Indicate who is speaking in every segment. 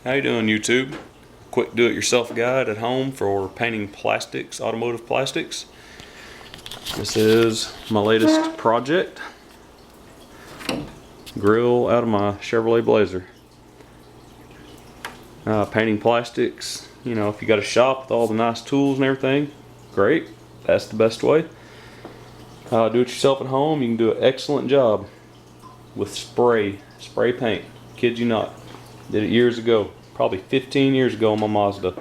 Speaker 1: How you doing, YouTube? Quick do-it-yourself guide at home for painting plastics, automotive plastics. This is my latest project. Grill out of my Chevrolet Blazer. Painting plastics, you know, if you got a shop with all the nice tools and everything, great. That's the best way. Do it yourself at home, you can do an excellent job with spray paint. Kid you not. Did it years ago, probably 15 years ago on my Mazda.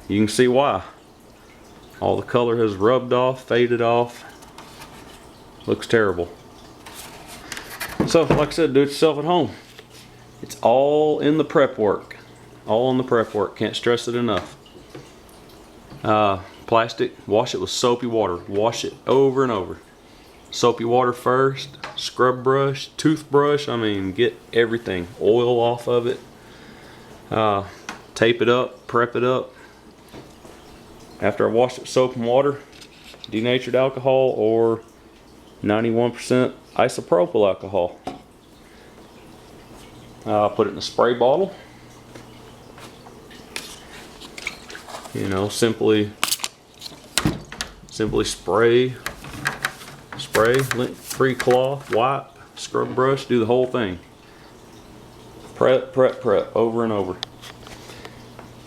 Speaker 1: You can see why. All the color has rubbed off, faded off. Looks terrible. So, like I said, do it yourself at home. It's all in the prep work. All in the prep work. Can't stress it enough. Plastic, wash it with soapy water. Wash it over and over. Soapy water first, scrub brush, toothbrush, I mean, get everything, oil off of it. Tape it up, prep it up. After I wash it with soap and water, denatured alcohol or 91% isopropyl alcohol. Put it in a spray bottle. You know, simply spray, lint-free cloth, wipe, scrub brush, do the whole thing. Prep over and over.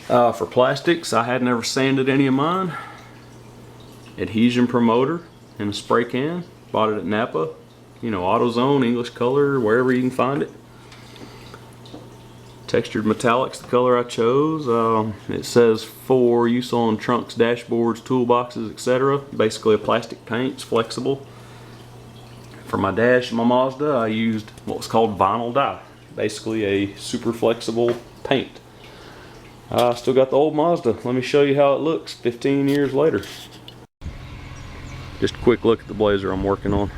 Speaker 1: For plastics, I had never sanded any of mine. Adhesion promoter in a spray can. Bought it at Napa. You know, AutoZone, English Color, wherever you can find it. Textured metallics, the color I chose. It says for use on trunks, dashboards, toolboxes, etc. Basically a plastic paint. It's flexible. For my dash and my Mazda, I used what was called vinyl dye. Basically a super flexible paint. I still got the old Mazda. Let me show you how it looks 15 years later. Just a quick look at the Blazer I'm working on.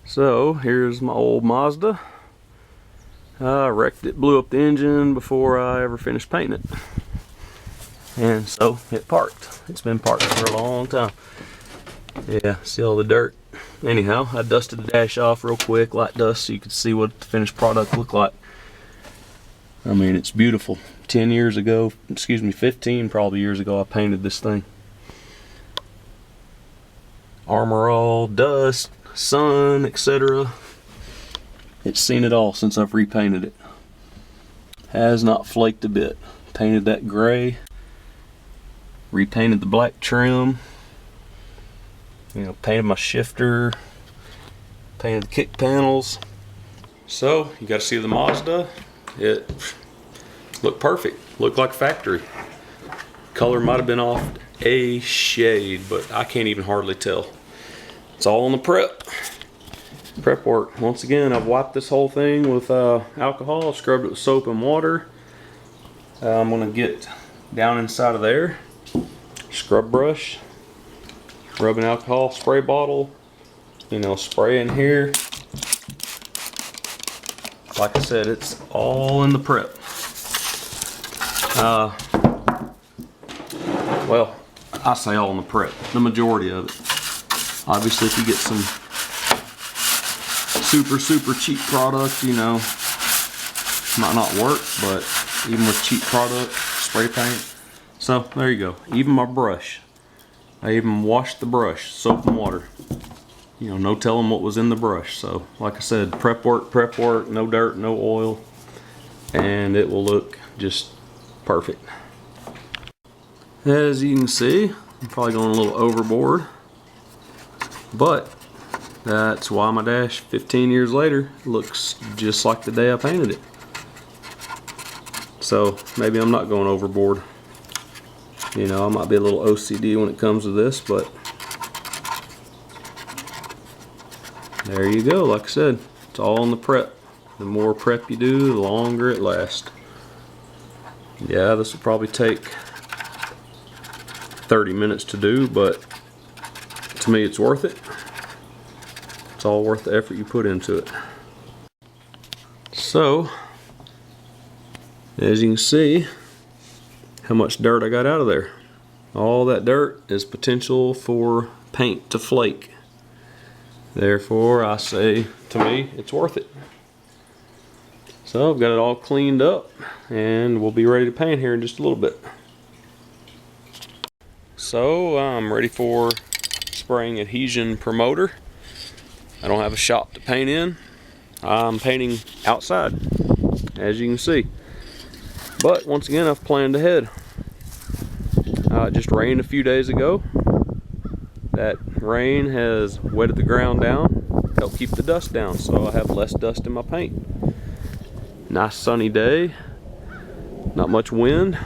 Speaker 1: So here's my old Mazda. I wrecked it, blew up the engine before I ever finished painting it. And so it parked. It's been parked for a long time. Yeah, see all the dirt. Anyhow, I dusted the dash off real quick, light dust, so you could see what the finished product looked like. I mean, it's beautiful. 10 years ago, excuse me, 15 probably years ago, I painted this thing. Armor all, dust, sun, etc. It's seen it all since I've repainted it. Has not flaked a bit. Painted that gray. Repainted the black trim. You know, painted my shifter. Painted the kick panels. So, you got to see the Mazda. It looked perfect. Looked like factory. Color might have been off a shade, but I can't even hardly tell. It's all in the prep work. Once again, I've wiped this whole thing with alcohol, scrubbed it with soap and water. I'm going to get down inside of there, scrub brush, rubbing alcohol, spray bottle, you know, spray in here. Like I said, it's all in the prep. Well, I say all in the prep, the majority of it. Obviously, if you get some super cheap product, you know, might not work, but even with cheap product, spray paint. So there you go. Even my brush, I even washed the brush, soap and water. You know, no telling what was in the brush. So like I said, prep work, no dirt, no oil, and it will look just perfect. As you can see, I'm probably going a little overboard, but that's why my dash 15 years later looks just like the day I painted it. So maybe I'm not going overboard. You know, I might be a little OCD when it comes to this, but there you go. Like I said, it's all in the prep. The more prep you do, the longer it lasts. Yeah, this will probably take 30 minutes to do, but to me it's worth it. It's all worth the effort you put into it. So, as you can see, how much dirt I got out of there. All that dirt is potential for paint to flake. Therefore, I say, to me, it's worth it. So I've got it all cleaned up and we'll be ready to paint here in just a little bit. So I'm ready for spraying adhesion promoter. I don't have a shop to paint in. I'm painting outside, as you can see. But once again, I've planned ahead. It just rained a few days ago. That rain has wetted the ground down, helped keep the dust down, so I have less dust in my paint. Nice sunny day, not much wind.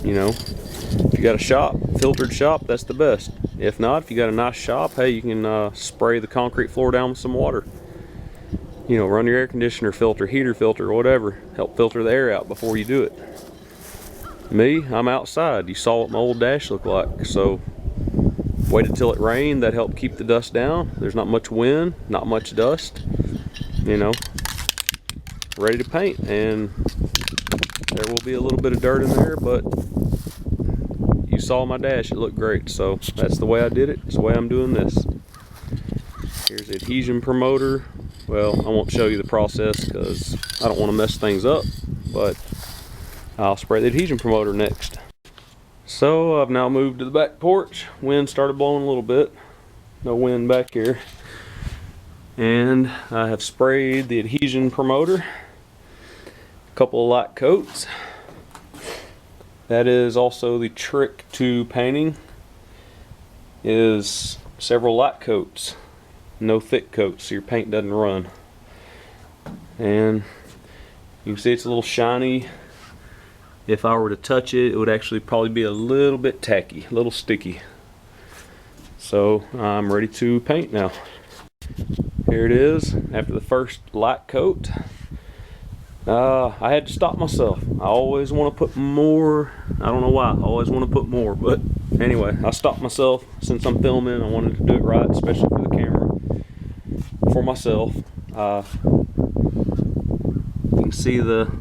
Speaker 1: You know, if you got a shop, filtered shop, that's the best. If not, if you got a nice shop, hey, you can spray the concrete floor down with some water. You know, run your air conditioner filter, heater filter, whatever. Help filter the air out before you do it. Me, I'm outside. You saw what my old dash looked like. So waited till it rained. That helped keep the dust down. There's not much wind, not much dust. You know, ready to paint. And there will be a little bit of dirt in there, but you saw my dash. It looked great. So that's the way I did it. It's the way I'm doing this. Here's the adhesion promoter. Well, I won't show you the process because I don't want to mess things up, but I'll spray the adhesion promoter next. So I've now moved to the back porch. Wind started blowing a little bit. No wind back here. And I have sprayed the adhesion promoter. A couple of light coats. That is also the trick to painting, is several light coats. No thick coats so your paint doesn't run. And you can see it's a little shiny. If I were to touch it, it would actually probably be a little bit tacky, a little sticky. So I'm ready to paint now. Here it is after the first light coat. I had to stop myself. I always want to put more. I don't know why. I always want to put more, but anyway, I stopped myself since I'm filming. I wanted to do it right, especially for the camera. For myself, you can see the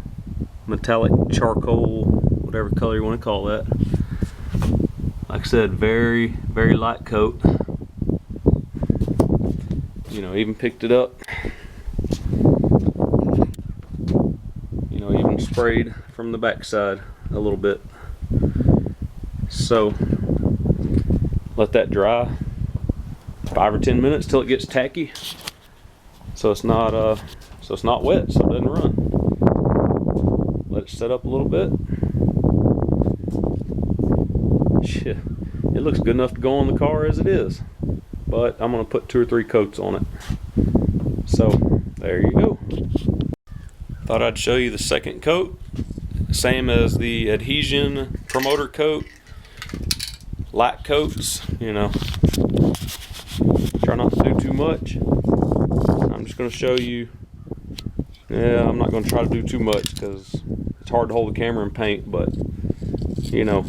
Speaker 1: metallic charcoal, whatever color you want to call that. Like I said, very, very light coat. You know, even picked it up. You know, even sprayed from the backside a little bit. So let that dry 5 or 10 minutes till it gets tacky. So it's not wet, so it doesn't run. Let it set up a little bit. Shit, it looks good enough to go on the car as it is, but I'm gonna put 2 or 3 coats on it. So there you go. Thought I'd show you the second coat, same as the adhesion promoter coat. Light coats, you know. Try not to do too much. I'm just going to show you. Yeah, I'm not going to try to do too much because it's hard to hold the camera and paint, but you know,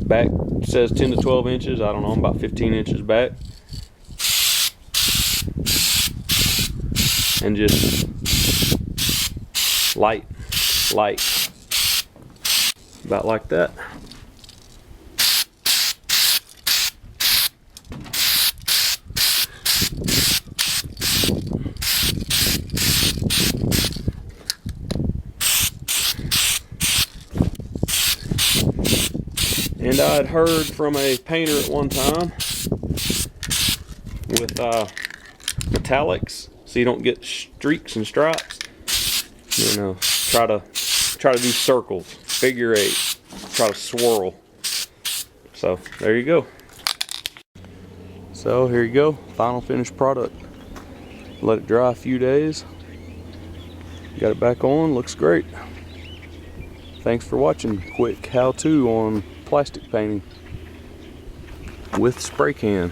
Speaker 1: back says 10 to 12 inches. I don't know, I'm about 15 inches back. And just light, about like that. And I had heard from a painter at one time with metallics, so you don't get streaks and stripes. You know, try to do circles, figure 8, try to swirl. So there you go. So here you go, final finished product. Let it dry a few days. Got it back on, looks great. Thanks for watching. Quick how-to on plastic painting with spray can.